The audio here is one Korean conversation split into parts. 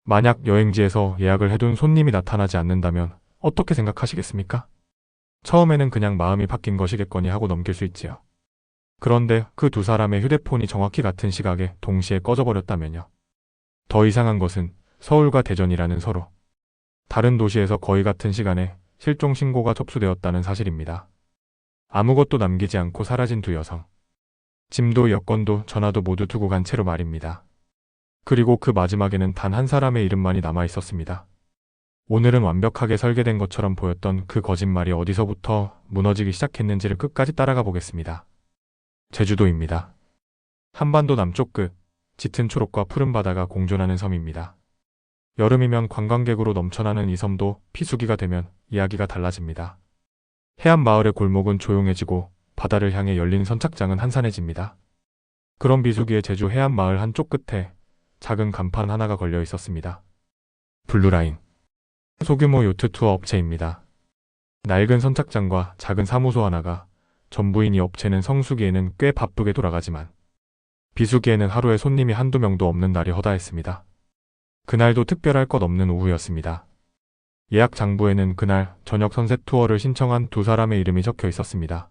만약 여행지에서 예약을 해둔 손님이 나타나지 않는다면 어떻게 생각하시겠습니까? 처음에는 그냥 마음이 바뀐 것이겠거니 하고 넘길 수 있지요. 그런데 그 두 사람의 휴대폰이 정확히 같은 시각에 동시에 꺼져버렸다면요. 더 이상한 것은 서울과 대전이라는 서로 다른 도시에서 거의 같은 시간에 실종 신고가 접수되었다는 사실입니다. 아무것도 남기지 않고 사라진 두 여성. 짐도 여권도 전화도 모두 두고 간 채로 말입니다. 그리고 그 마지막에는 단 한 사람의 이름만이 남아 있었습니다. 오늘은 완벽하게 설계된 것처럼 보였던 그 거짓말이 어디서부터 무너지기 시작했는지를 끝까지 따라가 보겠습니다. 제주도입니다. 한반도 남쪽 끝, 짙은 초록과 푸른 바다가 공존하는 섬입니다. 여름이면 관광객으로 넘쳐나는 이 섬도 비수기가 되면 이야기가 달라집니다. 해안 마을의 골목은 조용해지고 바다를 향해 열린 선착장은 한산해집니다. 그런 비수기에 제주 해안 마을 한쪽 끝에 작은 간판 하나가 걸려 있었습니다. 블루라인. 소규모 요트 투어 업체입니다. 낡은 선착장과 작은 사무소 하나가 전부인 이 업체는 성수기에는 꽤 바쁘게 돌아가지만 비수기에는 하루에 손님이 한두 명도 없는 날이 허다했습니다. 그날도 특별할 것 없는 오후였습니다. 예약 장부에는 그날 저녁 선셋 투어를 신청한 두 사람의 이름이 적혀 있었습니다.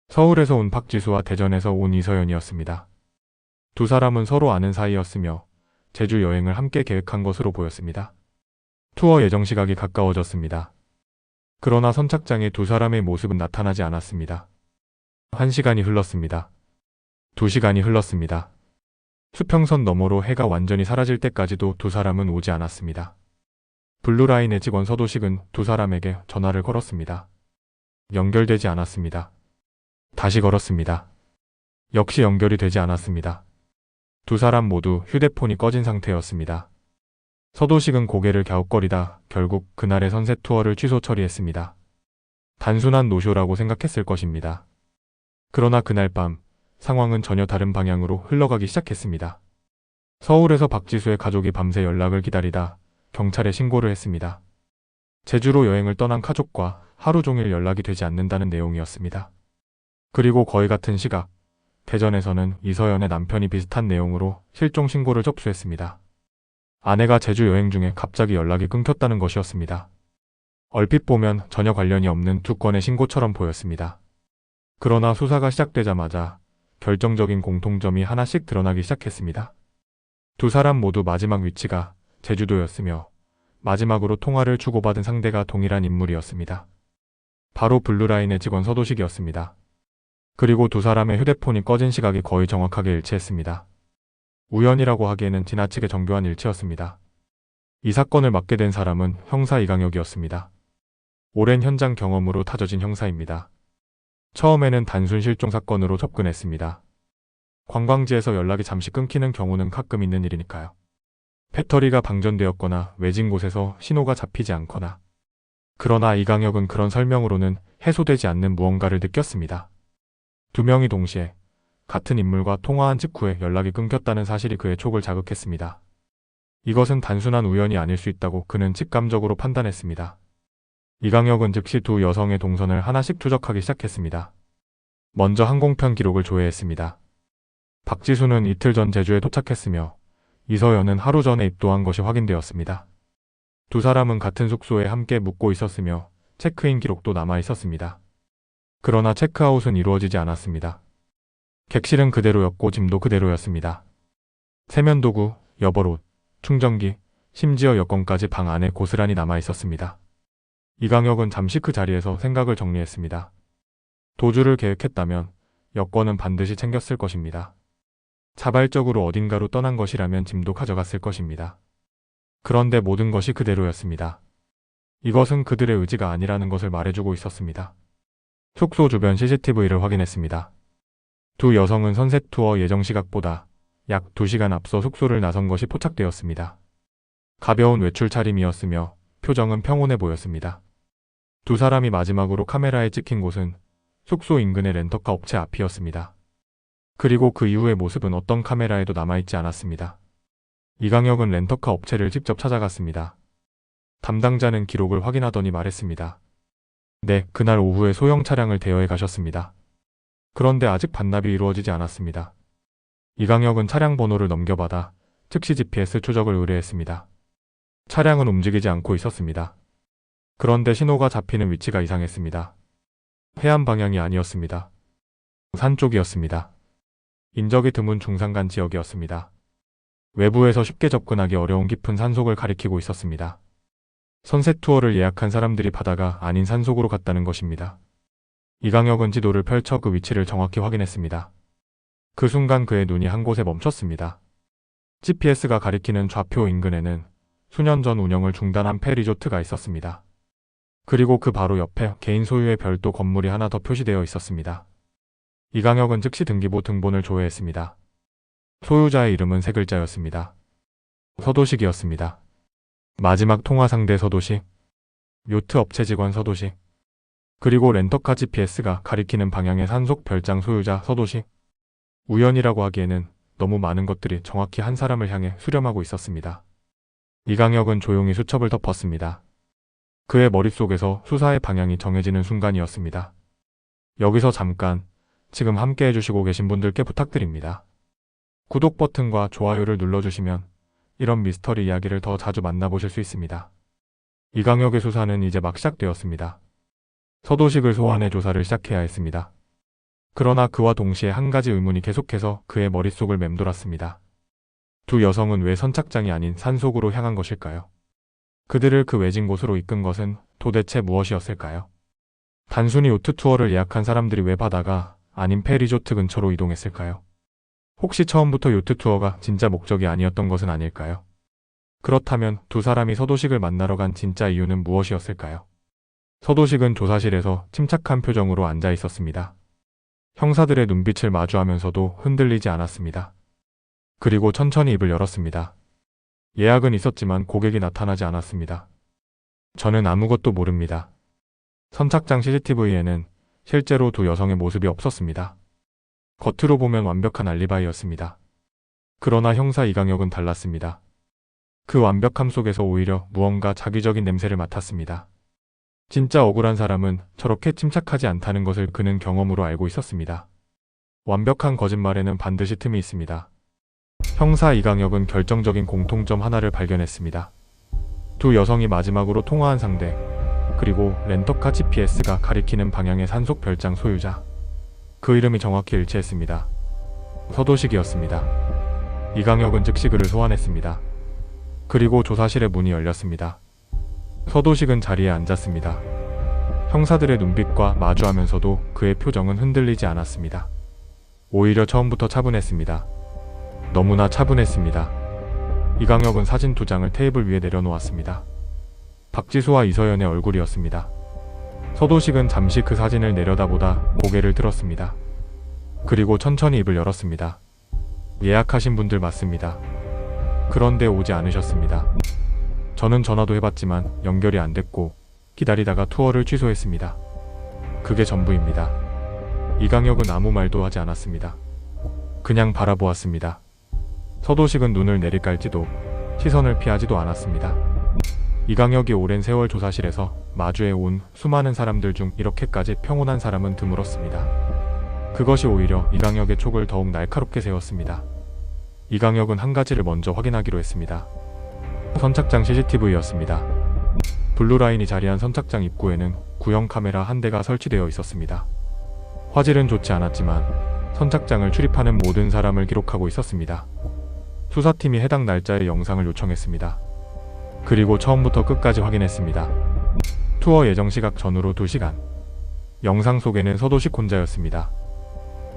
서울에서 온 박지수와 대전에서 온 이서연이었습니다. 두 사람은 서로 아는 사이였으며 제주 여행을 함께 계획한 것으로 보였습니다. 투어 예정 시각이 가까워졌습니다. 그러나 선착장에 두 사람의 모습은 나타나지 않았습니다. 1시간이 흘렀습니다. 2시간이 흘렀습니다. 수평선 너머로 해가 완전히 사라질 때까지도 두 사람은 오지 않았습니다. 블루라인의 직원 서도식은 두 사람에게 전화를 걸었습니다. 연결되지 않았습니다. 다시 걸었습니다. 역시 연결이 되지 않았습니다. 두 사람 모두 휴대폰이 꺼진 상태였습니다. 서도식은 고개를 갸웃거리다 결국 그날의 선셋 투어를 취소 처리했습니다. 단순한 노쇼라고 생각했을 것입니다. 그러나 그날 밤 상황은 전혀 다른 방향으로 흘러가기 시작했습니다. 서울에서 박지수의 가족이 밤새 연락을 기다리다 경찰에 신고를 했습니다. 제주로 여행을 떠난 가족과 하루 종일 연락이 되지 않는다는 내용이었습니다. 그리고 거의 같은 시각, 대전에서는 이서연의 남편이 비슷한 내용으로 실종 신고를 접수했습니다. 아내가 제주 여행 중에 갑자기 연락이 끊겼다는 것이었습니다. 얼핏 보면 전혀 관련이 없는 두 건의 신고처럼 보였습니다. 그러나 수사가 시작되자마자 결정적인 공통점이 하나씩 드러나기 시작했습니다. 두 사람 모두 마지막 위치가 제주도였으며 마지막으로 통화를 주고받은 상대가 동일한 인물이었습니다. 바로 블루라인의 직원 서도식이었습니다. 그리고 두 사람의 휴대폰이 꺼진 시각이 거의 정확하게 일치했습니다. 우연이라고 하기에는 지나치게 정교한 일치였습니다. 이 사건을 맡게 된 사람은 형사 이강혁이었습니다. 오랜 현장 경험으로 다져진 형사입니다. 처음에는 단순 실종 사건으로 접근했습니다. 관광지에서 연락이 잠시 끊기는 경우는 가끔 있는 일이니까요. 배터리가 방전되었거나 외진 곳에서 신호가 잡히지 않거나. 그러나 이강혁은 그런 설명으로는 해소되지 않는 무언가를 느꼈습니다. 두 명이 동시에 같은 인물과 통화한 직후에 연락이 끊겼다는 사실이 그의 촉을 자극했습니다. 이것은 단순한 우연이 아닐 수 있다고 그는 직감적으로 판단했습니다. 이강혁은 즉시 두 여성의 동선을 하나씩 추적하기 시작했습니다. 먼저 항공편 기록을 조회했습니다. 박지수는 이틀 전 제주에 도착했으며 이서연은 하루 전에 입도한 것이 확인되었습니다. 두 사람은 같은 숙소에 함께 묵고 있었으며 체크인 기록도 남아 있었습니다. 그러나 체크아웃은 이루어지지 않았습니다. 객실은 그대로였고 짐도 그대로였습니다. 세면도구, 여벌옷, 충전기, 심지어 여권까지 방 안에 고스란히 남아 있었습니다. 이강혁은 잠시 그 자리에서 생각을 정리했습니다. 도주를 계획했다면 여권은 반드시 챙겼을 것입니다. 자발적으로 어딘가로 떠난 것이라면 짐도 가져갔을 것입니다. 그런데 모든 것이 그대로였습니다. 이것은 그들의 의지가 아니라는 것을 말해주고 있었습니다. 숙소 주변 CCTV를 확인했습니다. 두 여성은 선셋 투어 예정 시각보다 약 2시간 앞서 숙소를 나선 것이 포착되었습니다. 가벼운 외출 차림이었으며 표정은 평온해 보였습니다. 두 사람이 마지막으로 카메라에 찍힌 곳은 숙소 인근의 렌터카 업체 앞이었습니다. 그리고 그 이후의 모습은 어떤 카메라에도 남아있지 않았습니다. 이강혁은 렌터카 업체를 직접 찾아갔습니다. 담당자는 기록을 확인하더니 말했습니다. 네, 그날 오후에 소형 차량을 대여해 가셨습니다. 그런데 아직 반납이 이루어지지 않았습니다. 이강혁은 차량 번호를 넘겨받아 즉시 GPS 추적을 의뢰했습니다. 차량은 움직이지 않고 있었습니다. 그런데 신호가 잡히는 위치가 이상했습니다. 해안 방향이 아니었습니다. 산 쪽이었습니다. 인적이 드문 중산간 지역이었습니다. 외부에서 쉽게 접근하기 어려운 깊은 산속을 가리키고 있었습니다. 선셋 투어를 예약한 사람들이 바다가 아닌 산속으로 갔다는 것입니다. 이강혁은 지도를 펼쳐 그 위치를 정확히 확인했습니다. 그 순간 그의 눈이 한 곳에 멈췄습니다. GPS가 가리키는 좌표 인근에는 수년 전 운영을 중단한 폐리조트가 있었습니다. 그리고 그 바로 옆에 개인 소유의 별도 건물이 하나 더 표시되어 있었습니다. 이강혁은 즉시 등기부 등본을 조회했습니다. 소유자의 이름은 세 글자였습니다. 서도식이었습니다. 마지막 통화 상대 서도식, 요트 업체 직원 서도식, 그리고 렌터카 GPS가 가리키는 방향의 산속 별장 소유자 서도식. 우연이라고 하기에는 너무 많은 것들이 정확히 한 사람을 향해 수렴하고 있었습니다. 이강혁은 조용히 수첩을 덮었습니다. 그의 머릿속에서 수사의 방향이 정해지는 순간이었습니다. 여기서 잠깐, 지금 함께 해주시고 계신 분들께 부탁드립니다. 구독 버튼과 좋아요를 눌러주시면 이런 미스터리 이야기를 더 자주 만나보실 수 있습니다. 이강혁의 수사는 이제 막 시작되었습니다. 서도식을 소환해 조사를 시작해야 했습니다. 그러나 그와 동시에 한 가지 의문이 계속해서 그의 머릿속을 맴돌았습니다. 두 여성은 왜 선착장이 아닌 산속으로 향한 것일까요? 그들을 그 외진 곳으로 이끈 것은 도대체 무엇이었을까요? 단순히 요트 투어를 예약한 사람들이 왜 바다가 아닌 폐리조트 근처로 이동했을까요? 혹시 처음부터 요트 투어가 진짜 목적이 아니었던 것은 아닐까요? 그렇다면 두 사람이 서도식을 만나러 간 진짜 이유는 무엇이었을까요? 서도식은 조사실에서 침착한 표정으로 앉아 있었습니다. 형사들의 눈빛을 마주하면서도 흔들리지 않았습니다. 그리고 천천히 입을 열었습니다. 예약은 있었지만 고객이 나타나지 않았습니다. 저는 아무것도 모릅니다. 선착장 CCTV에는 실제로 두 여성의 모습이 없었습니다. 겉으로 보면 완벽한 알리바이였습니다. 그러나 형사 이강혁은 달랐습니다. 그 완벽함 속에서 오히려 무언가 자기적인 냄새를 맡았습니다. 진짜 억울한 사람은 저렇게 침착하지 않다는 것을 그는 경험으로 알고 있었습니다. 완벽한 거짓말에는 반드시 틈이 있습니다. 형사 이강혁은 결정적인 공통점 하나를 발견했습니다. 두 여성이 마지막으로 통화한 상대, 그리고 렌터카 GPS가 가리키는 방향의 산속 별장 소유자. 그 이름이 정확히 일치했습니다. 서도식이었습니다. 이강혁은 즉시 그를 소환했습니다. 그리고 조사실의 문이 열렸습니다. 서도식은 자리에 앉았습니다. 형사들의 눈빛과 마주하면서도 그의 표정은 흔들리지 않았습니다. 오히려 처음부터 차분했습니다. 너무나 차분했습니다. 이강혁은 사진 두 장을 테이블 위에 내려놓았습니다. 박지수와 이서연의 얼굴이었습니다. 서도식은 잠시 그 사진을 내려다보다 고개를 들었습니다. 그리고 천천히 입을 열었습니다. 예약하신 분들 맞습니다. 그런데 오지 않으셨습니다. 저는 전화도 해봤지만 연결이 안 됐고 기다리다가 투어를 취소했습니다. 그게 전부입니다. 이강혁은 아무 말도 하지 않았습니다. 그냥 바라보았습니다. 서도식은 눈을 내리깔지도 시선을 피하지도 않았습니다. 이강혁이 오랜 세월 조사실에서 마주해 온 수많은 사람들 중 이렇게까지 평온한 사람은 드물었습니다. 그것이 오히려 이강혁의 촉을 더욱 날카롭게 세웠습니다. 이강혁은 한 가지를 먼저 확인하기로 했습니다. 선착장 CCTV였습니다. 블루라인이 자리한 선착장 입구에는 구형 카메라 한 대가 설치되어 있었습니다. 화질은 좋지 않았지만 선착장을 출입하는 모든 사람을 기록하고 있었습니다. 수사팀이 해당 날짜의 영상을 요청했습니다. 그리고 처음부터 끝까지 확인했습니다. 투어 예정 시각 전후로 2시간. 영상 속에는 서도식 혼자였습니다.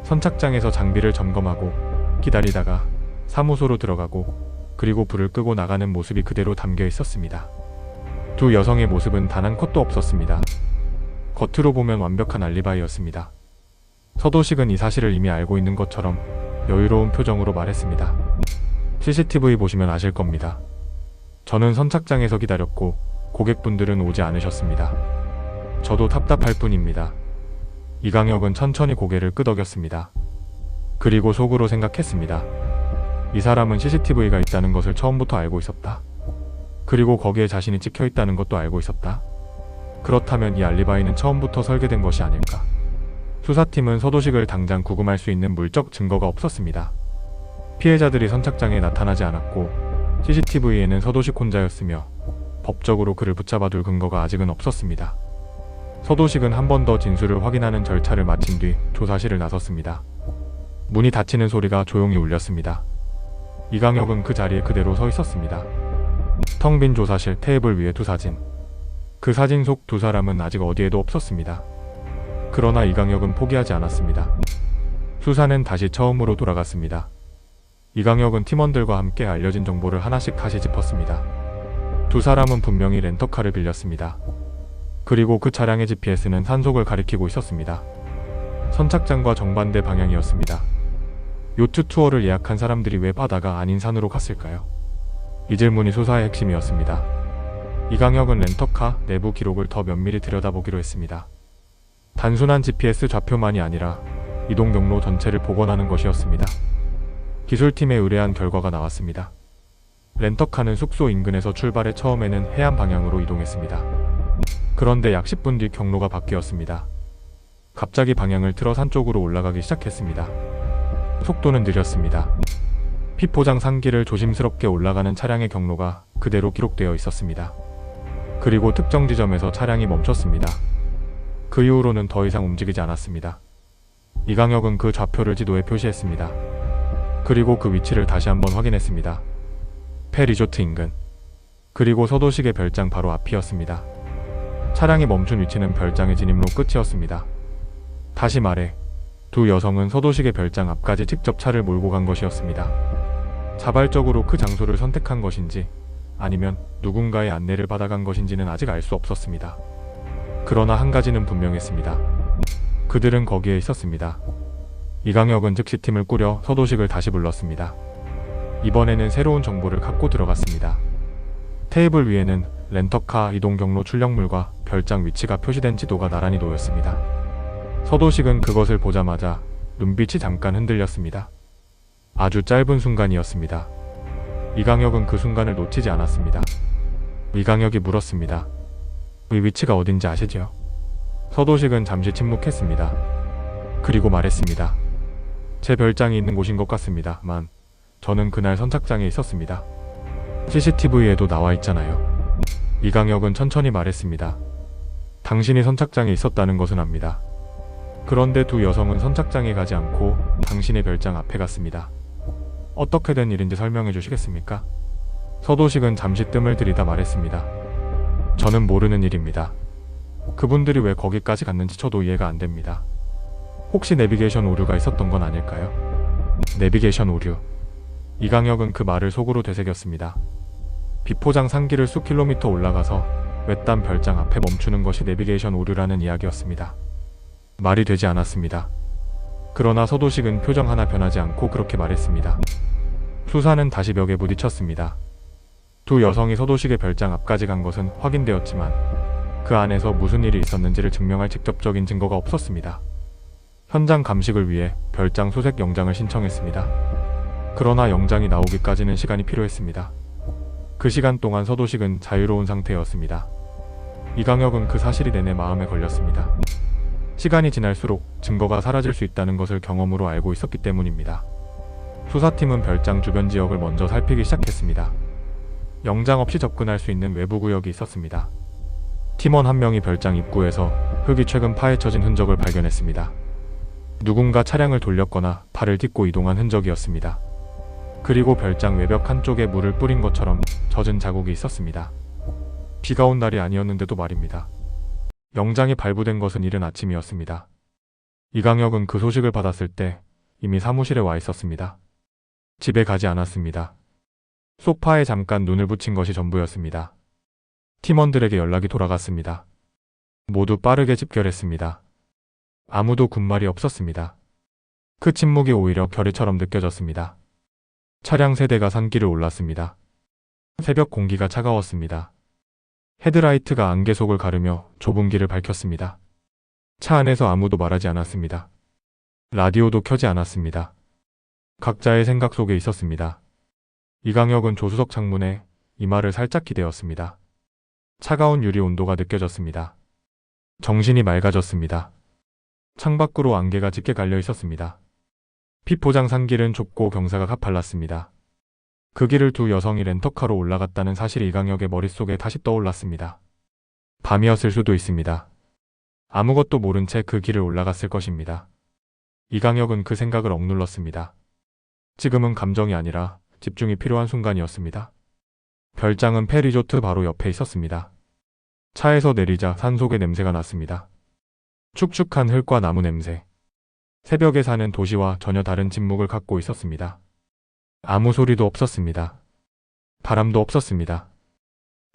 선착장에서 장비를 점검하고 기다리다가 사무소로 들어가고 그리고 불을 끄고 나가는 모습이 그대로 담겨 있었습니다. 두 여성의 모습은 단 한 컷도 없었습니다. 겉으로 보면 완벽한 알리바이였습니다. 서도식은 이 사실을 이미 알고 있는 것처럼 여유로운 표정으로 말했습니다. CCTV 보시면 아실 겁니다. 저는 선착장에서 기다렸고 고객분들은 오지 않으셨습니다. 저도 답답할 뿐입니다. 이강혁은 천천히 고개를 끄덕였습니다. 그리고 속으로 생각했습니다. 이 사람은 CCTV가 있다는 것을 처음부터 알고 있었다. 그리고 거기에 자신이 찍혀 있다는 것도 알고 있었다. 그렇다면 이 알리바이는 처음부터 설계된 것이 아닐까. 수사팀은 서도식을 당장 구금할 수 있는 물적 증거가 없었습니다. 피해자들이 선착장에 나타나지 않았고 CCTV에는 서도식 혼자였으며 법적으로 그를 붙잡아둘 근거가 아직은 없었습니다. 서도식은 한 번 더 진술을 확인하는 절차를 마친 뒤 조사실을 나섰습니다. 문이 닫히는 소리가 조용히 울렸습니다. 이강혁은 그 자리에 그대로 서 있었습니다. 텅 빈 조사실, 테이블 위에 두 사진. 그 사진 속 두 사람은 아직 어디에도 없었습니다. 그러나 이강혁은 포기하지 않았습니다. 수사는 다시 처음으로 돌아갔습니다. 이강혁은 팀원들과 함께 알려진 정보를 하나씩 다시 짚었습니다. 두 사람은 분명히 렌터카를 빌렸습니다. 그리고 그 차량의 GPS는 산속을 가리키고 있었습니다. 선착장과 정반대 방향이었습니다. 요트 투어를 예약한 사람들이 왜 바다가 아닌 산으로 갔을까요? 이 질문이 수사의 핵심이었습니다. 이강혁은 렌터카 내부 기록을 더 면밀히 들여다보기로 했습니다. 단순한 GPS 좌표만이 아니라 이동 경로 전체를 복원하는 것이었습니다. 기술팀에 의뢰한 결과가 나왔습니다. 렌터카는 숙소 인근에서 출발해 처음에는 해안 방향으로 이동했습니다. 그런데 약 10분 뒤 경로가 바뀌었습니다. 갑자기 방향을 틀어 산 쪽으로 올라가기 시작했습니다. 속도는 느렸습니다. 피포장 산길을 조심스럽게 올라가는 차량의 경로가 그대로 기록되어 있었습니다. 그리고 특정 지점에서 차량이 멈췄습니다. 그 이후로는 더 이상 움직이지 않았습니다. 이강혁은 그 좌표를 지도에 표시했습니다. 그리고 그 위치를 다시 한번 확인했습니다. 폐 리조트 인근. 그리고 서도식의 별장 바로 앞이었습니다. 차량이 멈춘 위치는 별장의 진입로 끝이었습니다. 다시 말해 두 여성은 서도식의 별장 앞까지 직접 차를 몰고 간 것이었습니다. 자발적으로 그 장소를 선택한 것인지 아니면 누군가의 안내를 받아간 것인지는 아직 알 수 없었습니다. 그러나 한 가지는 분명했습니다. 그들은 거기에 있었습니다. 이강혁은 즉시 팀을 꾸려 서도식을 다시 불렀습니다. 이번에는 새로운 정보를 갖고 들어갔습니다. 테이블 위에는 렌터카 이동 경로 출력물과 별장 위치가 표시된 지도가 나란히 놓였습니다. 서도식은 그것을 보자마자 눈빛이 잠깐 흔들렸습니다. 아주 짧은 순간이었습니다. 이강혁은 그 순간을 놓치지 않았습니다. 이강혁이 물었습니다. 이 위치가 어딘지 아시죠? 서도식은 잠시 침묵했습니다. 그리고 말했습니다. 제 별장이 있는 곳인 것 같습니다만 저는 그날 선착장에 있었습니다. CCTV에도 나와 있잖아요. 이강혁은 천천히 말했습니다. 당신이 선착장에 있었다는 것은 압니다. 그런데 두 여성은 선착장에 가지 않고 당신의 별장 앞에 갔습니다. 어떻게 된 일인지 설명해 주시겠습니까? 서도식은 잠시 뜸을 들이다 말했습니다. 저는 모르는 일입니다. 그분들이 왜 거기까지 갔는지 저도 이해가 안 됩니다. 혹시 내비게이션 오류가 있었던 건 아닐까요? 내비게이션 오류. 이강혁은 그 말을 속으로 되새겼습니다. 비포장 산길을 수 킬로미터 올라가서 외딴 별장 앞에 멈추는 것이 내비게이션 오류라는 이야기였습니다. 말이 되지 않았습니다. 그러나 서도식은 표정 하나 변하지 않고 그렇게 말했습니다. 수사는 다시 벽에 부딪혔습니다. 두 여성이 서도식의 별장 앞까지 간 것은 확인되었지만 그 안에서 무슨 일이 있었는지를 증명할 직접적인 증거가 없었습니다. 현장 감식을 위해 별장 수색 영장을 신청했습니다. 그러나 영장이 나오기까지는 시간이 필요했습니다. 그 시간 동안 서도식은 자유로운 상태였습니다. 이강혁은 그 사실이 내내 마음에 걸렸습니다. 시간이 지날수록 증거가 사라질 수 있다는 것을 경험으로 알고 있었기 때문입니다. 수사팀은 별장 주변 지역을 먼저 살피기 시작했습니다. 영장 없이 접근할 수 있는 외부 구역이 있었습니다. 팀원 한 명이 별장 입구에서 흙이 최근 파헤쳐진 흔적을 발견했습니다. 누군가 차량을 돌렸거나 발을 딛고 이동한 흔적이었습니다. 그리고 별장 외벽 한쪽에 물을 뿌린 것처럼 젖은 자국이 있었습니다. 비가 온 날이 아니었는데도 말입니다. 영장이 발부된 것은 이른 아침이었습니다. 이강혁은 그 소식을 받았을 때 이미 사무실에 와 있었습니다. 집에 가지 않았습니다. 소파에 잠깐 눈을 붙인 것이 전부였습니다. 팀원들에게 연락이 돌아갔습니다. 모두 빠르게 집결했습니다. 아무도 군말이 없었습니다. 그 침묵이 오히려 결의처럼 느껴졌습니다. 차량 세대가 산길을 올랐습니다. 새벽 공기가 차가웠습니다. 헤드라이트가 안개 속을 가르며 좁은 길을 밝혔습니다. 차 안에서 아무도 말하지 않았습니다. 라디오도 켜지 않았습니다. 각자의 생각 속에 있었습니다. 이강혁은 조수석 창문에 이마를 살짝 기대었습니다. 차가운 유리 온도가 느껴졌습니다. 정신이 맑아졌습니다. 창밖으로 안개가 짙게 갈려 있었습니다. 피포장 산길은 좁고 경사가 가팔랐습니다. 그 길을 두 여성이 렌터카로 올라갔다는 사실이 이강혁의 머릿속에 다시 떠올랐습니다. 밤이었을 수도 있습니다. 아무것도 모른 채 그 길을 올라갔을 것입니다. 이강혁은 그 생각을 억눌렀습니다. 지금은 감정이 아니라 집중이 필요한 순간이었습니다. 별장은 페리조트 바로 옆에 있었습니다. 차에서 내리자 산속의 냄새가 났습니다. 축축한 흙과 나무 냄새. 새벽에 사는 도시와 전혀 다른 침묵을 갖고 있었습니다. 아무 소리도 없었습니다. 바람도 없었습니다.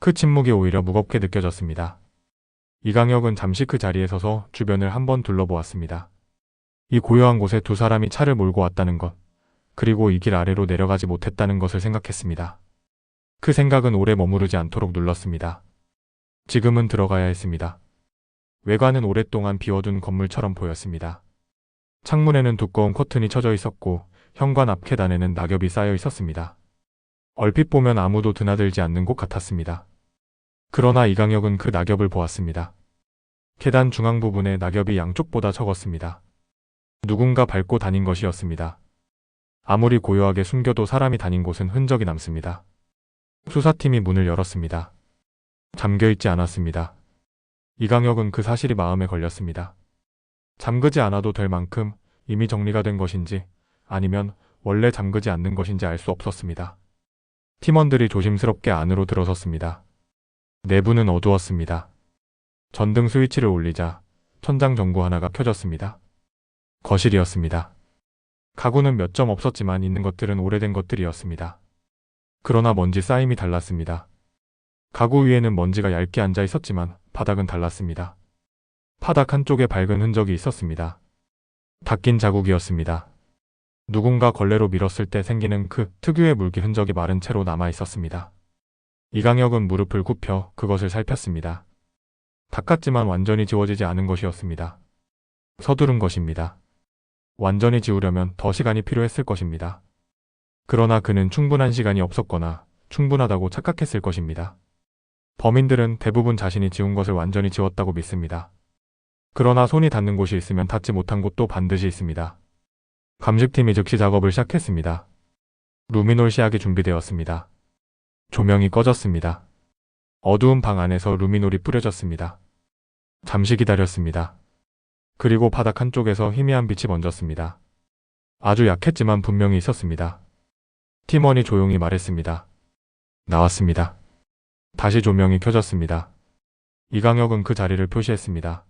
그 침묵이 오히려 무겁게 느껴졌습니다. 이강혁은 잠시 그 자리에 서서 주변을 한번 둘러보았습니다. 이 고요한 곳에 두 사람이 차를 몰고 왔다는 것, 그리고 이 길 아래로 내려가지 못했다는 것을 생각했습니다. 그 생각은 오래 머무르지 않도록 눌렀습니다. 지금은 들어가야 했습니다. 외관은 오랫동안 비워둔 건물처럼 보였습니다. 창문에는 두꺼운 커튼이 쳐져 있었고 현관 앞 계단에는 낙엽이 쌓여 있었습니다. 얼핏 보면 아무도 드나들지 않는 곳 같았습니다. 그러나 이강혁은 그 낙엽을 보았습니다. 계단 중앙 부분에 낙엽이 양쪽보다 적었습니다. 누군가 밟고 다닌 것이었습니다. 아무리 고요하게 숨겨도 사람이 다닌 곳은 흔적이 남습니다. 수사팀이 문을 열었습니다. 잠겨있지 않았습니다. 이강혁은 그 사실이 마음에 걸렸습니다. 잠그지 않아도 될 만큼 이미 정리가 된 것인지 아니면 원래 잠그지 않는 것인지 알 수 없었습니다. 팀원들이 조심스럽게 안으로 들어섰습니다. 내부는 어두웠습니다. 전등 스위치를 올리자 천장 전구 하나가 켜졌습니다. 거실이었습니다. 가구는 몇 점 없었지만 있는 것들은 오래된 것들이었습니다. 그러나 먼지 쌓임이 달랐습니다. 가구 위에는 먼지가 얇게 앉아 있었지만 바닥은 달랐습니다. 바닥 한쪽에 밝은 흔적이 있었습니다. 닦인 자국이었습니다. 누군가 걸레로 밀었을 때 생기는 그 특유의 물기 흔적이 마른 채로 남아 있었습니다. 이강혁은 무릎을 굽혀 그것을 살폈습니다. 닦았지만 완전히 지워지지 않은 것이었습니다. 서두른 것입니다. 완전히 지우려면 더 시간이 필요했을 것입니다. 그러나 그는 충분한 시간이 없었거나 충분하다고 착각했을 것입니다. 범인들은 대부분 자신이 지운 것을 완전히 지웠다고 믿습니다. 그러나 손이 닿는 곳이 있으면 닿지 못한 곳도 반드시 있습니다. 감식팀이 즉시 작업을 시작했습니다. 루미놀 시약이 준비되었습니다. 조명이 꺼졌습니다. 어두운 방 안에서 루미놀이 뿌려졌습니다. 잠시 기다렸습니다. 그리고 바닥 한쪽에서 희미한 빛이 번졌습니다. 아주 약했지만 분명히 있었습니다. 팀원이 조용히 말했습니다. 나왔습니다. 다시 조명이 켜졌습니다. 이강혁은 그 자리를 표시했습니다.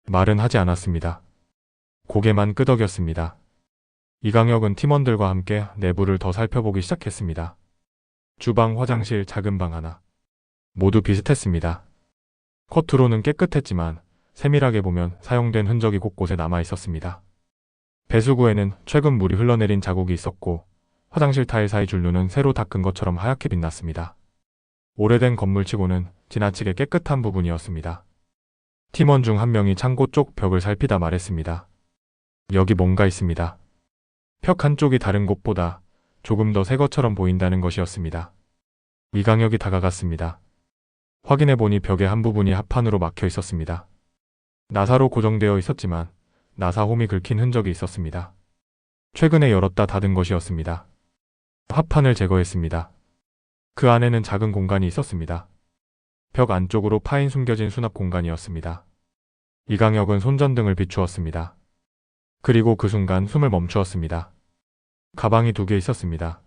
말은 하지 않았습니다. 고개만 끄덕였습니다. 이강혁은 팀원들과 함께 내부를 더 살펴보기 시작했습니다. 주방, 화장실, 작은 방 하나. 모두 비슷했습니다. 겉으로는 깨끗했지만 세밀하게 보면 사용된 흔적이 곳곳에 남아 있었습니다. 배수구에는 최근 물이 흘러내린 자국이 있었고 화장실 타일 사이 줄눈은 새로 닦은 것처럼 하얗게 빛났습니다. 오래된 건물치고는 지나치게 깨끗한 부분이었습니다. 팀원 중 한 명이 창고 쪽 벽을 살피다 말했습니다. 여기 뭔가 있습니다. 벽 한쪽이 다른 곳보다 조금 더 새 것처럼 보인다는 것이었습니다. 이강혁이 다가갔습니다. 확인해보니 벽의 한 부분이 합판으로 막혀 있었습니다. 나사로 고정되어 있었지만 나사홈이 긁힌 흔적이 있었습니다. 최근에 열었다 닫은 것이었습니다. 합판을 제거했습니다. 그 안에는 작은 공간이 있었습니다. 벽 안쪽으로 파인 숨겨진 수납 공간이었습니다. 이강혁은 손전등을 비추었습니다. 그리고 그 순간 숨을 멈추었습니다. 가방이 2개 있었습니다.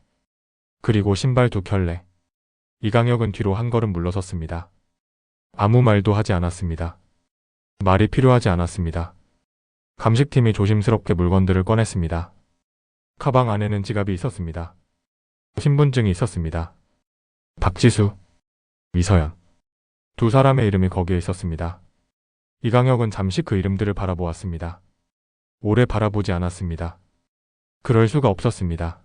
그리고 신발 2켤레. 이강혁은 뒤로 한 걸음 물러섰습니다. 아무 말도 하지 않았습니다. 말이 필요하지 않았습니다. 감식팀이 조심스럽게 물건들을 꺼냈습니다. 가방 안에는 지갑이 있었습니다. 신분증이 있었습니다. 박지수, 이서연. 두 사람의 이름이 거기에 있었습니다. 이강혁은 잠시 그 이름들을 바라보았습니다. 오래 바라보지 않았습니다. 그럴 수가 없었습니다.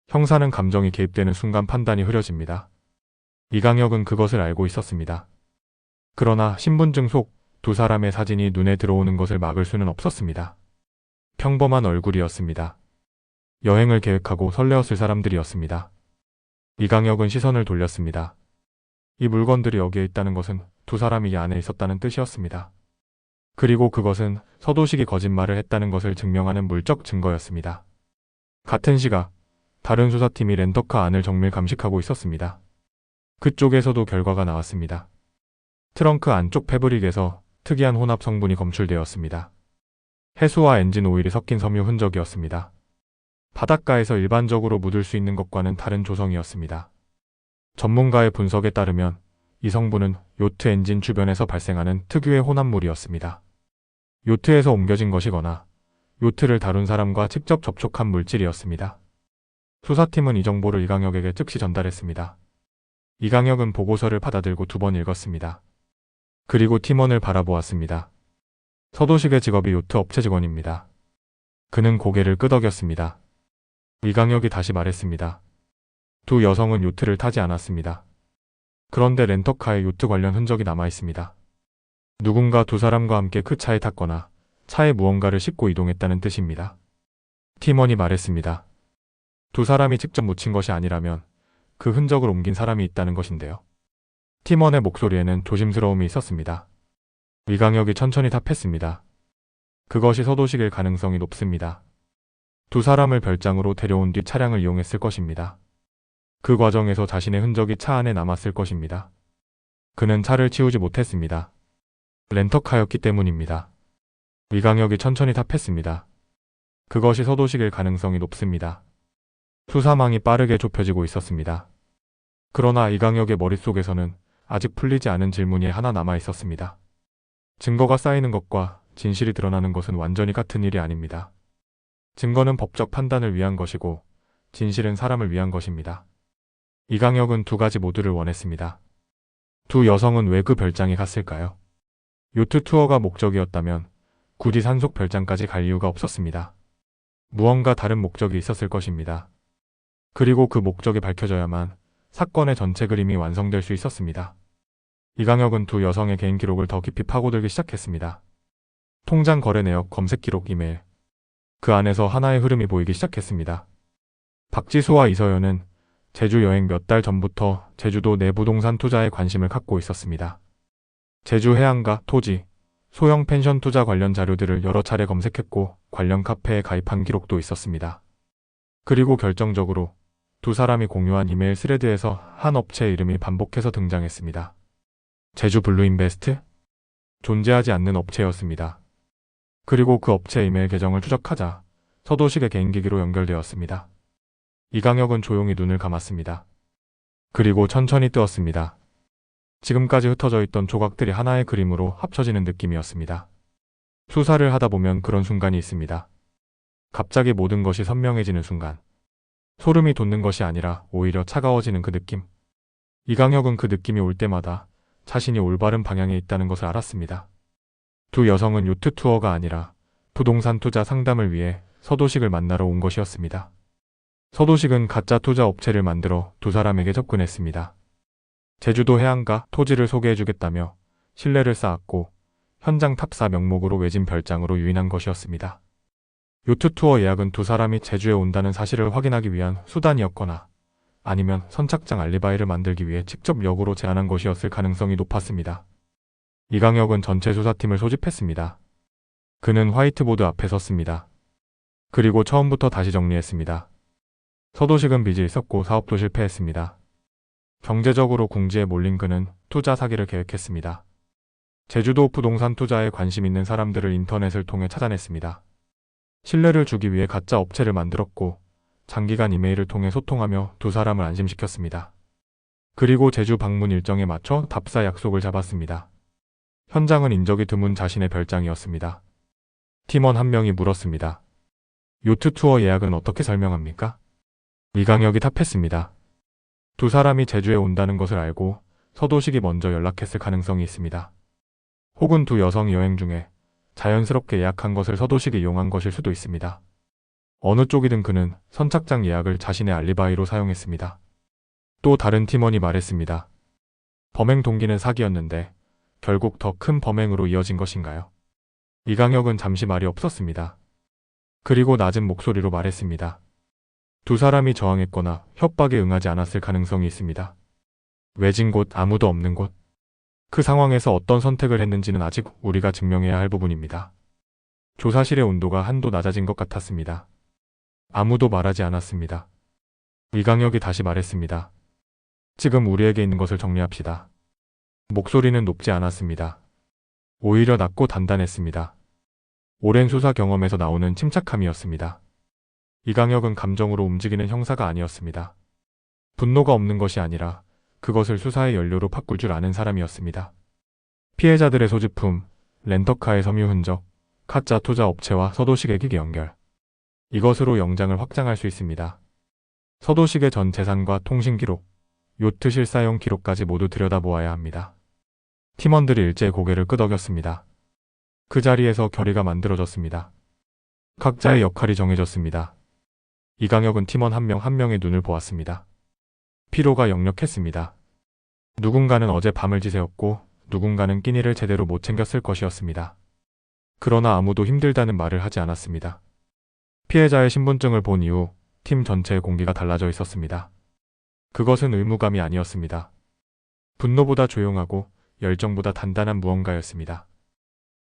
형사는 감정이 개입되는 순간 판단이 흐려집니다. 이강혁은 그것을 알고 있었습니다. 그러나 신분증 속 두 사람의 사진이 눈에 들어오는 것을 막을 수는 없었습니다. 평범한 얼굴이었습니다. 여행을 계획하고 설레었을 사람들이었습니다. 이강혁은 시선을 돌렸습니다. 이 물건들이 여기에 있다는 것은 두 사람이 이 안에 있었다는 뜻이었습니다. 그리고 그것은 서도식이 거짓말을 했다는 것을 증명하는 물적 증거였습니다. 같은 시각, 다른 수사팀이 렌터카 안을 정밀 감식하고 있었습니다. 그쪽에서도 결과가 나왔습니다. 트렁크 안쪽 패브릭에서 특이한 혼합 성분이 검출되었습니다. 해수와 엔진 오일이 섞인 섬유 흔적이었습니다. 바닷가에서 일반적으로 묻을 수 있는 것과는 다른 조성이었습니다. 전문가의 분석에 따르면 이 성분은 요트 엔진 주변에서 발생하는 특유의 혼합물이었습니다. 요트에서 옮겨진 것이거나 요트를 다룬 사람과 직접 접촉한 물질이었습니다. 수사팀은 이 정보를 이강혁에게 즉시 전달했습니다. 이강혁은 보고서를 받아들고 2번 읽었습니다. 그리고 팀원을 바라보았습니다. 서도식의 직업이 요트 업체 직원입니다. 그는 고개를 끄덕였습니다. 이강혁이 다시 말했습니다. 두 여성은 요트를 타지 않았습니다. 그런데 렌터카에 요트 관련 흔적이 남아 있습니다. 누군가 두 사람과 함께 그 차에 탔거나 차에 무언가를 싣고 이동했다는 뜻입니다. 팀원이 말했습니다. 두 사람이 직접 묻힌 것이 아니라면 그 흔적을 옮긴 사람이 있다는 것인데요. 팀원의 목소리에는 조심스러움이 있었습니다. 이강혁이 천천히 답했습니다. 그것이 서도식일 가능성이 높습니다. 두 사람을 별장으로 데려온 뒤 차량을 이용했을 것입니다. 그 과정에서 자신의 흔적이 차 안에 남았을 것입니다. 그는 차를 치우지 못했습니다. 렌터카였기 때문입니다. 이강혁이 천천히 답했습니다. 그것이 서도식일 가능성이 높습니다. 수사망이 빠르게 좁혀지고 있었습니다. 그러나 이강혁의 머릿속에서는 아직 풀리지 않은 질문이 하나 남아 있었습니다. 증거가 쌓이는 것과 진실이 드러나는 것은 완전히 같은 일이 아닙니다. 증거는 법적 판단을 위한 것이고 진실은 사람을 위한 것입니다. 이강혁은 두 가지 모두를 원했습니다. 두 여성은 왜 그 별장에 갔을까요? 요트 투어가 목적이었다면 굳이 산속 별장까지 갈 이유가 없었습니다. 무언가 다른 목적이 있었을 것입니다. 그리고 그 목적이 밝혀져야만 사건의 전체 그림이 완성될 수 있었습니다. 이강혁은 두 여성의 개인 기록을 더 깊이 파고들기 시작했습니다. 통장 거래 내역, 검색 기록, 이메일. 그 안에서 하나의 흐름이 보이기 시작했습니다. 박지수와 이서연은 제주 여행 몇 달 전부터 제주도 내 부동산 투자에 관심을 갖고 있었습니다. 제주 해안가, 토지, 소형 펜션 투자 관련 자료들을 여러 차례 검색했고 관련 카페에 가입한 기록도 있었습니다. 그리고 결정적으로 두 사람이 공유한 이메일 스레드에서 한 업체의 이름이 반복해서 등장했습니다. 제주 블루인베스트? 존재하지 않는 업체였습니다. 그리고 그 업체 이메일 계정을 추적하자 서도식의 개인기기로 연결되었습니다. 이강혁은 조용히 눈을 감았습니다. 그리고 천천히 뜨었습니다. 지금까지 흩어져 있던 조각들이 하나의 그림으로 합쳐지는 느낌이었습니다. 수사를 하다 보면 그런 순간이 있습니다. 갑자기 모든 것이 선명해지는 순간. 소름이 돋는 것이 아니라 오히려 차가워지는 그 느낌. 이강혁은 그 느낌이 올 때마다 자신이 올바른 방향에 있다는 것을 알았습니다. 두 여성은 요트 투어가 아니라 부동산 투자 상담을 위해 서도식을 만나러 온 것이었습니다. 서도식은 가짜 투자 업체를 만들어 두 사람에게 접근했습니다. 제주도 해안가 토지를 소개해주겠다며 신뢰를 쌓았고 현장 탑사 명목으로 외진 별장으로 유인한 것이었습니다. 요트 투어 예약은 두 사람이 제주에 온다는 사실을 확인하기 위한 수단이었거나 아니면 선착장 알리바이를 만들기 위해 직접 역으로 제안한 것이었을 가능성이 높았습니다. 이강혁은 전체 수사팀을 소집했습니다. 그는 화이트보드 앞에 섰습니다. 그리고 처음부터 다시 정리했습니다. 서도식은 빚이 있었고 사업도 실패했습니다. 경제적으로 궁지에 몰린 그는 투자 사기를 계획했습니다. 제주도 부동산 투자에 관심 있는 사람들을 인터넷을 통해 찾아냈습니다. 신뢰를 주기 위해 가짜 업체를 만들었고 장기간 이메일을 통해 소통하며 두 사람을 안심시켰습니다. 그리고 제주 방문 일정에 맞춰 답사 약속을 잡았습니다. 현장은 인적이 드문 자신의 별장이었습니다. 팀원 한 명이 물었습니다. 요트 투어 예약은 어떻게 설명합니까? 이강혁이 답했습니다. 두 사람이 제주에 온다는 것을 알고 서도식이 먼저 연락했을 가능성이 있습니다. 혹은 두 여성이 여행 중에 자연스럽게 예약한 것을 서도식이 이용한 것일 수도 있습니다. 어느 쪽이든 그는 선착장 예약을 자신의 알리바이로 사용했습니다. 또 다른 팀원이 말했습니다. 범행 동기는 사기였는데 결국 더 큰 범행으로 이어진 것인가요? 이강혁은 잠시 말이 없었습니다. 그리고 낮은 목소리로 말했습니다. 두 사람이 저항했거나 협박에 응하지 않았을 가능성이 있습니다. 외진 곳, 아무도 없는 곳. 그 상황에서 어떤 선택을 했는지는 아직 우리가 증명해야 할 부분입니다. 조사실의 온도가 한도 낮아진 것 같았습니다. 아무도 말하지 않았습니다. 이강혁이 다시 말했습니다. 지금 우리에게 있는 것을 정리합시다. 목소리는 높지 않았습니다. 오히려 낮고 단단했습니다. 오랜 수사 경험에서 나오는 침착함이었습니다. 이강혁은 감정으로 움직이는 형사가 아니었습니다. 분노가 없는 것이 아니라 그것을 수사의 연료로 바꿀 줄 아는 사람이었습니다. 피해자들의 소지품, 렌터카의 섬유 흔적, 가짜 투자 업체와 서도식의 기기 연결. 이것으로 영장을 확장할 수 있습니다. 서도식의 전 재산과 통신 기록, 요트 실사용 기록까지 모두 들여다보아야 합니다. 팀원들이 일제히 고개를 끄덕였습니다. 그 자리에서 결의가 만들어졌습니다. 각자의 역할이 정해졌습니다. 이강혁은 팀원 한 명 한 명의 눈을 보았습니다. 피로가 역력했습니다. 누군가는 어제 밤을 지새웠고 누군가는 끼니를 제대로 못 챙겼을 것이었습니다. 그러나 아무도 힘들다는 말을 하지 않았습니다. 피해자의 신분증을 본 이후 팀 전체의 공기가 달라져 있었습니다. 그것은 의무감이 아니었습니다. 분노보다 조용하고 열정보다 단단한 무언가였습니다.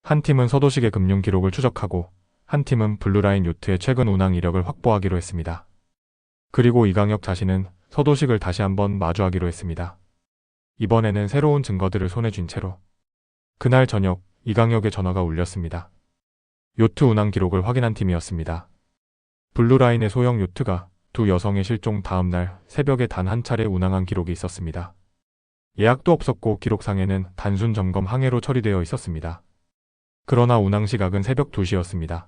한 팀은 서도식의 금융 기록을 추적하고 한 팀은 블루라인 요트의 최근 운항 이력을 확보하기로 했습니다. 그리고 이강혁 자신은 서도식을 다시 한번 마주하기로 했습니다. 이번에는 새로운 증거들을 손에 쥔 채로. 그날 저녁 이강혁의 전화가 울렸습니다. 요트 운항 기록을 확인한 팀이었습니다. 블루라인의 소형 요트가 두 여성의 실종 다음 날 새벽에 단 한 차례 운항한 기록이 있었습니다. 예약도 없었고 기록상에는 단순 점검 항해로 처리되어 있었습니다. 그러나 운항 시각은 새벽 2시였습니다.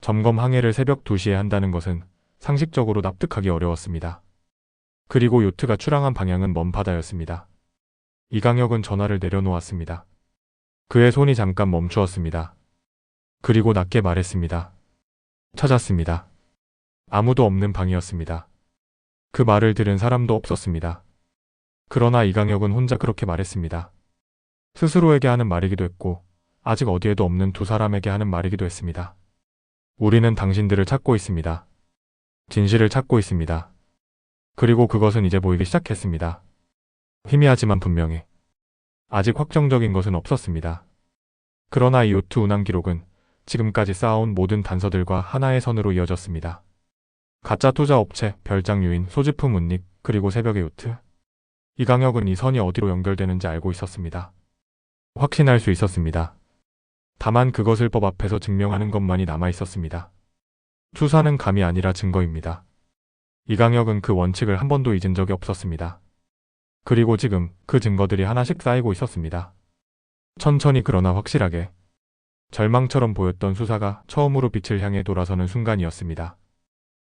점검 항해를 새벽 2시에 한다는 것은 상식적으로 납득하기 어려웠습니다. 그리고 요트가 출항한 방향은 먼 바다였습니다. 이강혁은 전화를 내려놓았습니다. 그의 손이 잠깐 멈추었습니다. 그리고 낮게 말했습니다. 찾았습니다. 아무도 없는 방이었습니다. 그 말을 들은 사람도 없었습니다. 그러나 이강혁은 혼자 그렇게 말했습니다. 스스로에게 하는 말이기도 했고 아직 어디에도 없는 두 사람에게 하는 말이기도 했습니다. 우리는 당신들을 찾고 있습니다. 진실을 찾고 있습니다. 그리고 그것은 이제 보이기 시작했습니다. 희미하지만 분명히. 아직 확정적인 것은 없었습니다. 그러나 이 요트 운항 기록은 지금까지 쌓아온 모든 단서들과 하나의 선으로 이어졌습니다. 가짜 투자 업체, 별장 유인, 소지품 운익, 그리고 새벽의 요트. 이강혁은 이 선이 어디로 연결되는지 알고 있었습니다. 확신할 수 있었습니다. 다만 그것을 법 앞에서 증명하는 것만이 남아 있었습니다. 수사는 감이 아니라 증거입니다. 이강혁은 그 원칙을 한 번도 잊은 적이 없었습니다. 그리고 지금 그 증거들이 하나씩 쌓이고 있었습니다. 천천히 그러나 확실하게. 절망처럼 보였던 수사가 처음으로 빛을 향해 돌아서는 순간이었습니다.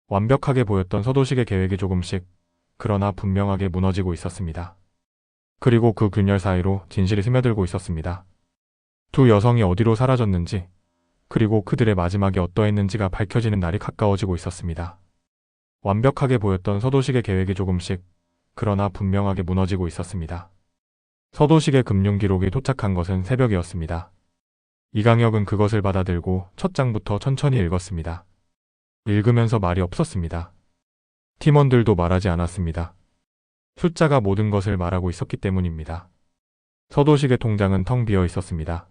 완벽하게 보였던 서도식의 계획이 조금씩, 그러나 분명하게 무너지고 있었습니다. 그리고 그 균열 사이로 진실이 스며들고 있었습니다. 두 여성이 어디로 사라졌는지, 그리고 그들의 마지막이 어떠했는지가 밝혀지는 날이 가까워지고 있었습니다. 완벽하게 보였던 서도식의 계획이 조금씩, 그러나 분명하게 무너지고 있었습니다. 서도식의 금융 기록이 도착한 것은 새벽이었습니다. 이강혁은 그것을 받아들고 첫 장부터 천천히 읽었습니다. 읽으면서 말이 없었습니다. 팀원들도 말하지 않았습니다. 숫자가 모든 것을 말하고 있었기 때문입니다. 서도식의 통장은 텅 비어 있었습니다.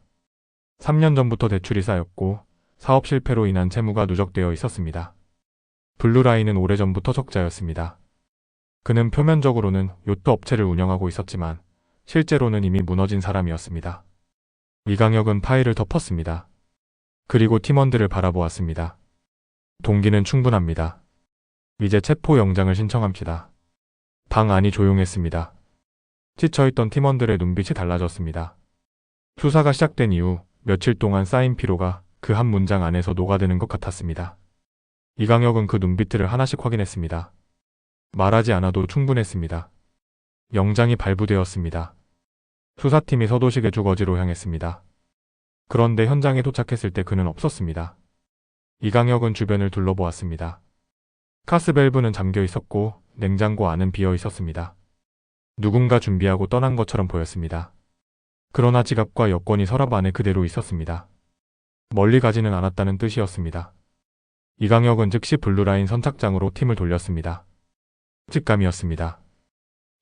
3년 전부터 대출이 쌓였고 사업 실패로 인한 채무가 누적되어 있었습니다. 블루라인은 오래전부터 적자였습니다. 그는 표면적으로는 요트 업체를 운영하고 있었지만 실제로는 이미 무너진 사람이었습니다. 이강혁은 파일을 덮었습니다. 그리고 팀원들을 바라보았습니다. 동기는 충분합니다. 이제 체포 영장을 신청합시다. 방 안이 조용했습니다. 지쳐있던 팀원들의 눈빛이 달라졌습니다. 수사가 시작된 이후 며칠 동안 쌓인 피로가 그 한 문장 안에서 녹아드는 것 같았습니다. 이강혁은 그 눈빛들을 하나씩 확인했습니다. 말하지 않아도 충분했습니다. 영장이 발부되었습니다. 수사팀이 서도식의 주거지로 향했습니다. 그런데 현장에 도착했을 때 그는 없었습니다. 이강혁은 주변을 둘러보았습니다. 가스밸브는 잠겨 있었고 냉장고 안은 비어 있었습니다. 누군가 준비하고 떠난 것처럼 보였습니다. 그러나 지갑과 여권이 서랍 안에 그대로 있었습니다. 멀리 가지는 않았다는 뜻이었습니다. 이강혁은 즉시 블루라인 선착장으로 팀을 돌렸습니다. 직감이었습니다.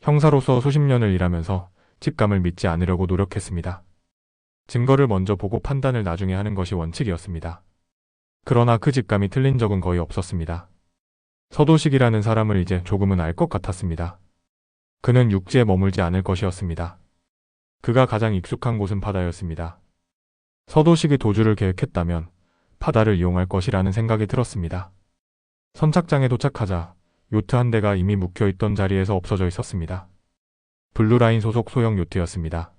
형사로서 수십 년을 일하면서 직감을 믿지 않으려고 노력했습니다. 증거를 먼저 보고 판단을 나중에 하는 것이 원칙이었습니다. 그러나 그 직감이 틀린 적은 거의 없었습니다. 서도식이라는 사람을 이제 조금은 알 것 같았습니다. 그는 육지에 머물지 않을 것이었습니다. 그가 가장 익숙한 곳은 바다였습니다. 서도식이 도주를 계획했다면 바다를 이용할 것이라는 생각이 들었습니다. 선착장에 도착하자 요트 한 대가 이미 묵혀있던 자리에서 없어져 있었습니다. 블루라인 소속 소형 요트였습니다.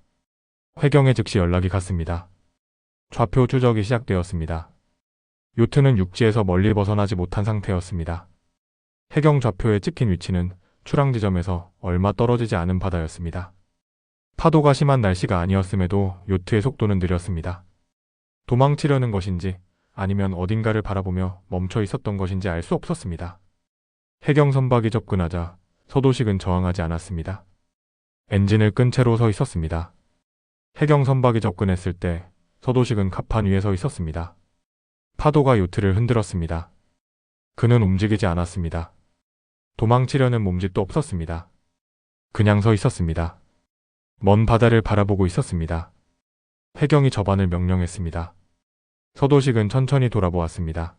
회경에 즉시 연락이 갔습니다. 좌표 추적이 시작되었습니다. 요트는 육지에서 멀리 벗어나지 못한 상태였습니다. 해경 좌표에 찍힌 위치는 출항 지점에서 얼마 떨어지지 않은 바다였습니다. 파도가 심한 날씨가 아니었음에도 요트의 속도는 느렸습니다. 도망치려는 것인지 아니면 어딘가를 바라보며 멈춰 있었던 것인지 알 수 없었습니다. 해경 선박이 접근하자 서도식은 저항하지 않았습니다. 엔진을 끈 채로 서 있었습니다. 해경 선박이 접근했을 때 서도식은 갑판 위에 서 있었습니다. 파도가 요트를 흔들었습니다. 그는 움직이지 않았습니다. 도망치려는 몸짓도 없었습니다. 그냥 서 있었습니다. 먼 바다를 바라보고 있었습니다. 해경이 접안을 명령했습니다. 서도식은 천천히 돌아보았습니다.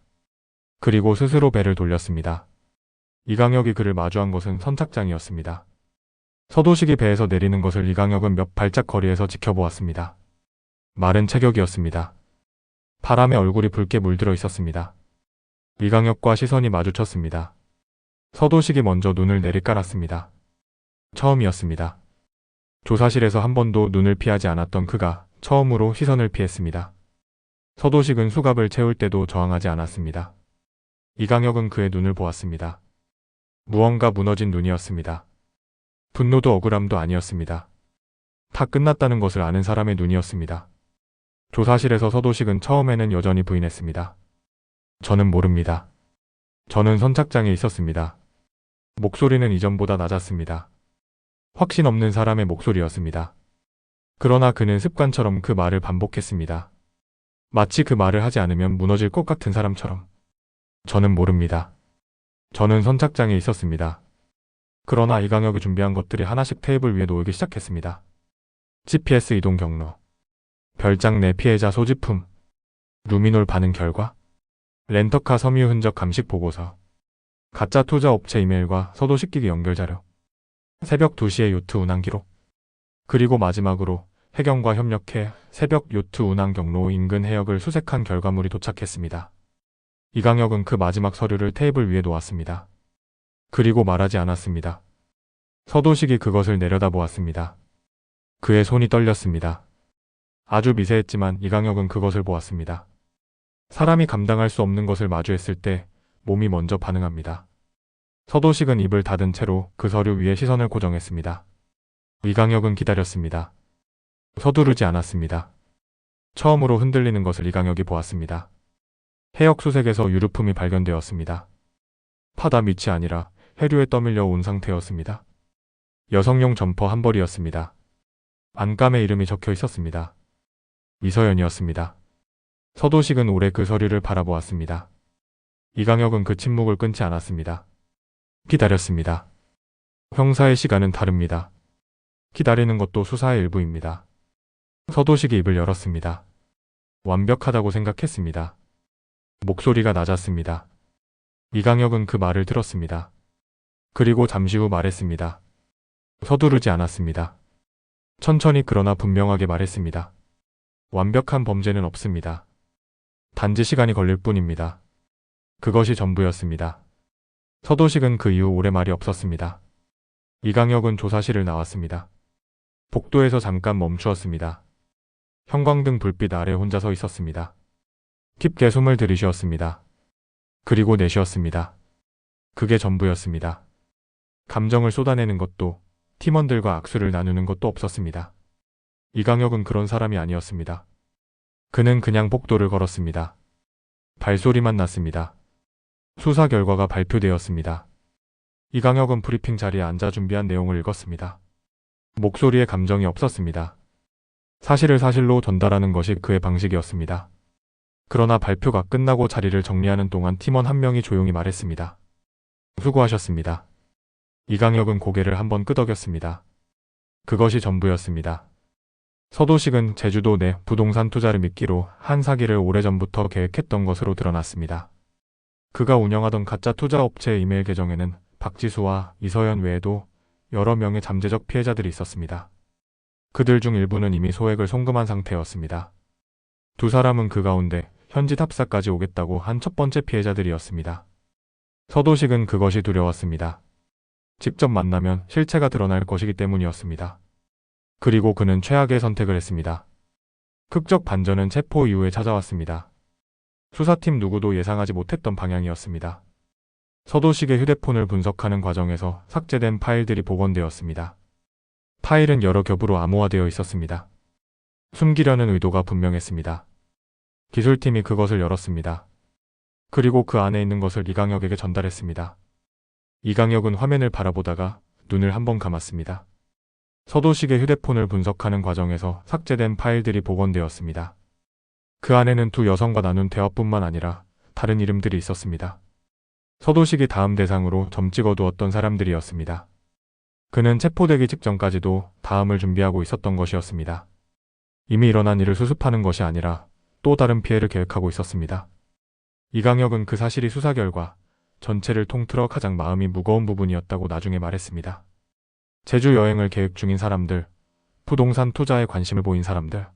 그리고 스스로 배를 돌렸습니다. 이강혁이 그를 마주한 것은 선착장이었습니다. 서도식이 배에서 내리는 것을 이강혁은 몇 발짝 거리에서 지켜보았습니다. 마른 체격이었습니다. 바람에 얼굴이 붉게 물들어 있었습니다. 이강혁과 시선이 마주쳤습니다. 서도식이 먼저 눈을 내리깔았습니다. 처음이었습니다. 조사실에서 한 번도 눈을 피하지 않았던 그가 처음으로 시선을 피했습니다. 서도식은 수갑을 채울 때도 저항하지 않았습니다. 이강혁은 그의 눈을 보았습니다. 무언가 무너진 눈이었습니다. 분노도 억울함도 아니었습니다. 다 끝났다는 것을 아는 사람의 눈이었습니다. 조사실에서 서도식은 처음에는 여전히 부인했습니다. 저는 모릅니다. 저는 선착장에 있었습니다. 목소리는 이전보다 낮았습니다. 확신 없는 사람의 목소리였습니다. 그러나 그는 습관처럼 그 말을 반복했습니다. 마치 그 말을 하지 않으면 무너질 것 같은 사람처럼. 저는 모릅니다. 저는 선착장에 있었습니다. 그러나 이강혁이 준비한 것들이 하나씩 테이블 위에 놓이기 시작했습니다. GPS 이동 경로, 별장 내 피해자 소지품, 루미놀 반응 결과, 렌터카 섬유 흔적 감식 보고서, 가짜 투자 업체 이메일과 서도식 기기 연결 자료, 새벽 2시에 요트 운항 기록, 그리고 마지막으로 해경과 협력해 새벽 요트 운항 경로 인근 해역을 수색한 결과물이 도착했습니다. 이강혁은 그 마지막 서류를 테이블 위에 놓았습니다. 그리고 말하지 않았습니다. 서도식이 그것을 내려다보았습니다. 그의 손이 떨렸습니다. 아주 미세했지만 이강혁은 그것을 보았습니다. 사람이 감당할 수 없는 것을 마주했을 때 몸이 먼저 반응합니다. 서도식은 입을 닫은 채로 그 서류 위에 시선을 고정했습니다. 이강혁은 기다렸습니다. 서두르지 않았습니다. 처음으로 흔들리는 것을 이강혁이 보았습니다. 해역 수색에서 유류품이 발견되었습니다. 파다 밑이 아니라 해류에 떠밀려 온 상태였습니다. 여성용 점퍼 한 벌이었습니다. 안감에 이름이 적혀 있었습니다. 이서연이었습니다. 서도식은 오래 그 서류를 바라보았습니다. 이강혁은 그 침묵을 끊지 않았습니다. 기다렸습니다. 형사의 시간은 다릅니다. 기다리는 것도 수사의 일부입니다. 서도식이 입을 열었습니다. 완벽하다고 생각했습니다. 목소리가 낮았습니다. 이강혁은 그 말을 들었습니다. 그리고 잠시 후 말했습니다. 서두르지 않았습니다. 천천히 그러나 분명하게 말했습니다. 완벽한 범죄는 없습니다. 단지 시간이 걸릴 뿐입니다. 그것이 전부였습니다. 서도식은 그 이후 오래 말이 없었습니다. 이강혁은 조사실을 나왔습니다. 복도에서 잠깐 멈추었습니다. 형광등 불빛 아래 혼자 서 있었습니다. 깊게 숨을 들이쉬었습니다. 그리고 내쉬었습니다. 그게 전부였습니다. 감정을 쏟아내는 것도 팀원들과 악수를 나누는 것도 없었습니다. 이강혁은 그런 사람이 아니었습니다. 그는 그냥 복도를 걸었습니다. 발소리만 났습니다. 수사 결과가 발표되었습니다. 이강혁은 브리핑 자리에 앉아 준비한 내용을 읽었습니다. 목소리에 감정이 없었습니다. 사실을 사실로 전달하는 것이 그의 방식이었습니다. 그러나 발표가 끝나고 자리를 정리하는 동안 팀원 한 명이 조용히 말했습니다. 수고하셨습니다. 이강혁은 고개를 한번 끄덕였습니다. 그것이 전부였습니다. 서도식은 제주도 내 부동산 투자를 미끼로 한 사기를 오래전부터 계획했던 것으로 드러났습니다. 그가 운영하던 가짜 투자업체의 이메일 계정에는 박지수와 이서연 외에도 여러 명의 잠재적 피해자들이 있었습니다. 그들 중 일부는 이미 소액을 송금한 상태였습니다. 두 사람은 그 가운데 현지 탑사까지 오겠다고 한 첫 번째 피해자들이었습니다. 서도식은 그것이 두려웠습니다. 직접 만나면 실체가 드러날 것이기 때문이었습니다. 그리고 그는 최악의 선택을 했습니다. 극적 반전은 체포 이후에 찾아왔습니다. 수사팀 누구도 예상하지 못했던 방향이었습니다. 서도식의 휴대폰을 분석하는 과정에서 삭제된 파일들이 복원되었습니다. 파일은 여러 겹으로 암호화되어 있었습니다. 숨기려는 의도가 분명했습니다. 기술팀이 그것을 열었습니다. 그리고 그 안에 있는 것을 이강혁에게 전달했습니다. 이강혁은 화면을 바라보다가 눈을 한번 감았습니다. 서도식의 휴대폰을 분석하는 과정에서 삭제된 파일들이 복원되었습니다. 그 안에는 두 여성과 나눈 대화뿐만 아니라 다른 이름들이 있었습니다. 서도식이 다음 대상으로 점 찍어두었던 사람들이었습니다. 그는 체포되기 직전까지도 다음을 준비하고 있었던 것이었습니다. 이미 일어난 일을 수습하는 것이 아니라 또 다른 피해를 계획하고 있었습니다. 이강혁은 그 사실이 수사 결과 전체를 통틀어 가장 마음이 무거운 부분이었다고 나중에 말했습니다. 제주 여행을 계획 중인 사람들, 부동산 투자에 관심을 보인 사람들.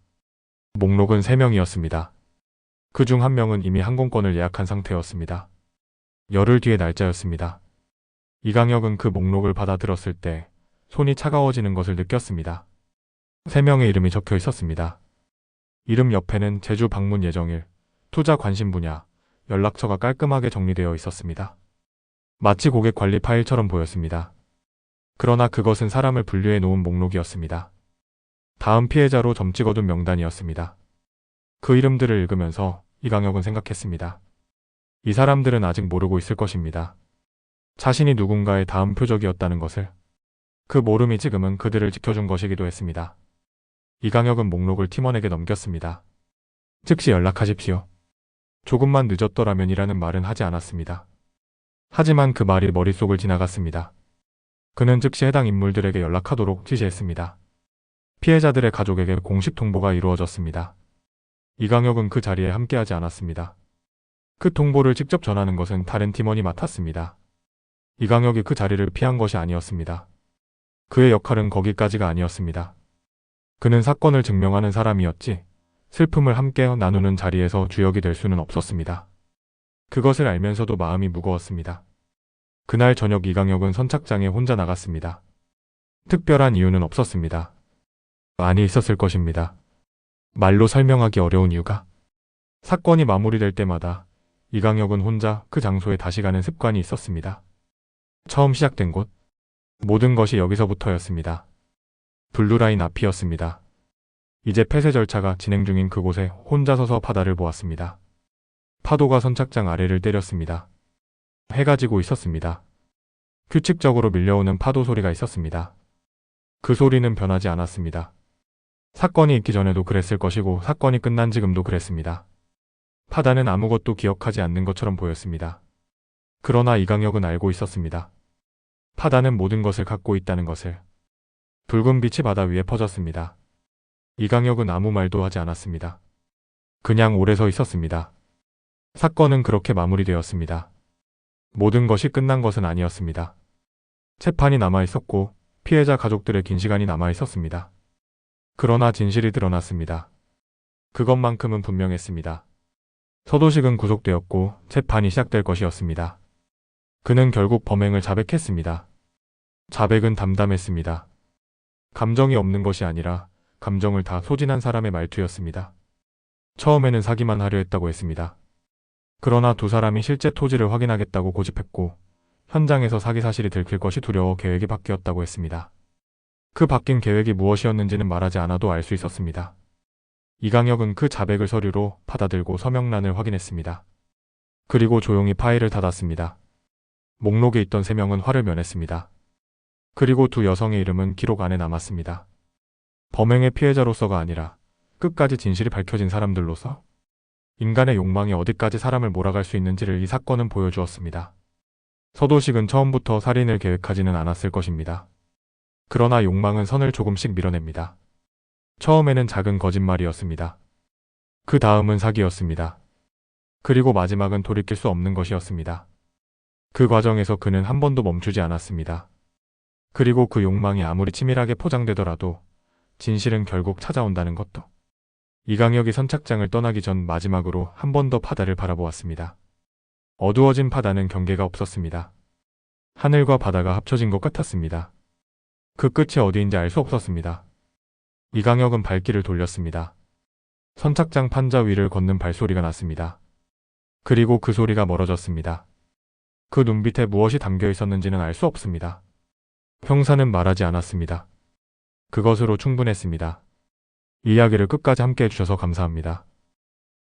목록은 3명이었습니다. 그 중 1명은 이미 항공권을 예약한 상태였습니다. 열흘 뒤의 날짜였습니다. 이강혁은 그 목록을 받아들었을 때 손이 차가워지는 것을 느꼈습니다. 3명의 이름이 적혀 있었습니다. 이름 옆에는 제주 방문 예정일, 투자 관심 분야, 연락처가 깔끔하게 정리되어 있었습니다. 마치 고객 관리 파일처럼 보였습니다. 그러나 그것은 사람을 분류해 놓은 목록이었습니다. 다음 피해자로 점 찍어둔 명단이었습니다. 그 이름들을 읽으면서 이강혁은 생각했습니다. 이 사람들은 아직 모르고 있을 것입니다. 자신이 누군가의 다음 표적이었다는 것을. 그 모름이 지금은 그들을 지켜준 것이기도 했습니다. 이강혁은 목록을 팀원에게 넘겼습니다. 즉시 연락하십시오. 조금만 늦었더라면이라는 말은 하지 않았습니다. 하지만 그 말이 머릿속을 지나갔습니다. 그는 즉시 해당 인물들에게 연락하도록 지시했습니다. 피해자들의 가족에게 공식 통보가 이루어졌습니다. 이강혁은 그 자리에 함께하지 않았습니다. 그 통보를 직접 전하는 것은 다른 팀원이 맡았습니다. 이강혁이 그 자리를 피한 것이 아니었습니다. 그의 역할은 거기까지가 아니었습니다. 그는 사건을 증명하는 사람이었지 슬픔을 함께 나누는 자리에서 주역이 될 수는 없었습니다. 그것을 알면서도 마음이 무거웠습니다. 그날 저녁 이강혁은 선착장에 혼자 나갔습니다. 특별한 이유는 없었습니다. 아니 있었을 것입니다. 말로 설명하기 어려운 이유가. 사건이 마무리될 때마다 이강혁은 혼자 그 장소에 다시 가는 습관이 있었습니다. 처음 시작된 곳. 모든 것이 여기서부터였습니다. 블루라인 앞이었습니다. 이제 폐쇄 절차가 진행 중인 그곳에 혼자 서서 바다를 보았습니다. 파도가 선착장 아래를 때렸습니다. 해가 지고 있었습니다. 규칙적으로 밀려오는 파도 소리가 있었습니다. 그 소리는 변하지 않았습니다. 사건이 있기 전에도 그랬을 것이고 사건이 끝난 지금도 그랬습니다. 바다는 아무것도 기억하지 않는 것처럼 보였습니다. 그러나 이강혁은 알고 있었습니다. 바다는 모든 것을 갖고 있다는 것을. 붉은 빛이 바다 위에 퍼졌습니다. 이강혁은 아무 말도 하지 않았습니다. 그냥 오래 서 있었습니다. 사건은 그렇게 마무리되었습니다. 모든 것이 끝난 것은 아니었습니다. 재판이 남아있었고 피해자 가족들의 긴 시간이 남아있었습니다. 그러나 진실이 드러났습니다. 그것만큼은 분명했습니다. 서도식은 구속되었고 재판이 시작될 것이었습니다. 그는 결국 범행을 자백했습니다. 자백은 담담했습니다. 감정이 없는 것이 아니라 감정을 다 소진한 사람의 말투였습니다. 처음에는 사기만 하려 했다고 했습니다. 그러나 두 사람이 실제 토지를 확인하겠다고 고집했고 현장에서 사기 사실이 들킬 것이 두려워 계획이 바뀌었다고 했습니다. 그 바뀐 계획이 무엇이었는지는 말하지 않아도 알 수 있었습니다. 이강혁은 그 자백을 서류로 받아들고 서명란을 확인했습니다. 그리고 조용히 파일을 닫았습니다. 목록에 있던 3명은 화를 면했습니다. 그리고 두 여성의 이름은 기록 안에 남았습니다. 범행의 피해자로서가 아니라 끝까지 진실이 밝혀진 사람들로서. 인간의 욕망이 어디까지 사람을 몰아갈 수 있는지를 이 사건은 보여주었습니다. 서도식은 처음부터 살인을 계획하지는 않았을 것입니다. 그러나 욕망은 선을 조금씩 밀어냅니다. 처음에는 작은 거짓말이었습니다. 그 다음은 사기였습니다. 그리고 마지막은 돌이킬 수 없는 것이었습니다. 그 과정에서 그는 한 번도 멈추지 않았습니다. 그리고 그 욕망이 아무리 치밀하게 포장되더라도 진실은 결국 찾아온다는 것도. 이강혁이 선착장을 떠나기 전 마지막으로 한 번 더 바다를 바라보았습니다. 어두워진 바다는 경계가 없었습니다. 하늘과 바다가 합쳐진 것 같았습니다. 그 끝이 어디인지 알 수 없었습니다. 이강혁은 발길을 돌렸습니다. 선착장 판자 위를 걷는 발소리가 났습니다. 그리고 그 소리가 멀어졌습니다. 그 눈빛에 무엇이 담겨 있었는지는 알 수 없습니다. 형사는 말하지 않았습니다. 그것으로 충분했습니다. 이야기를 끝까지 함께 해주셔서 감사합니다.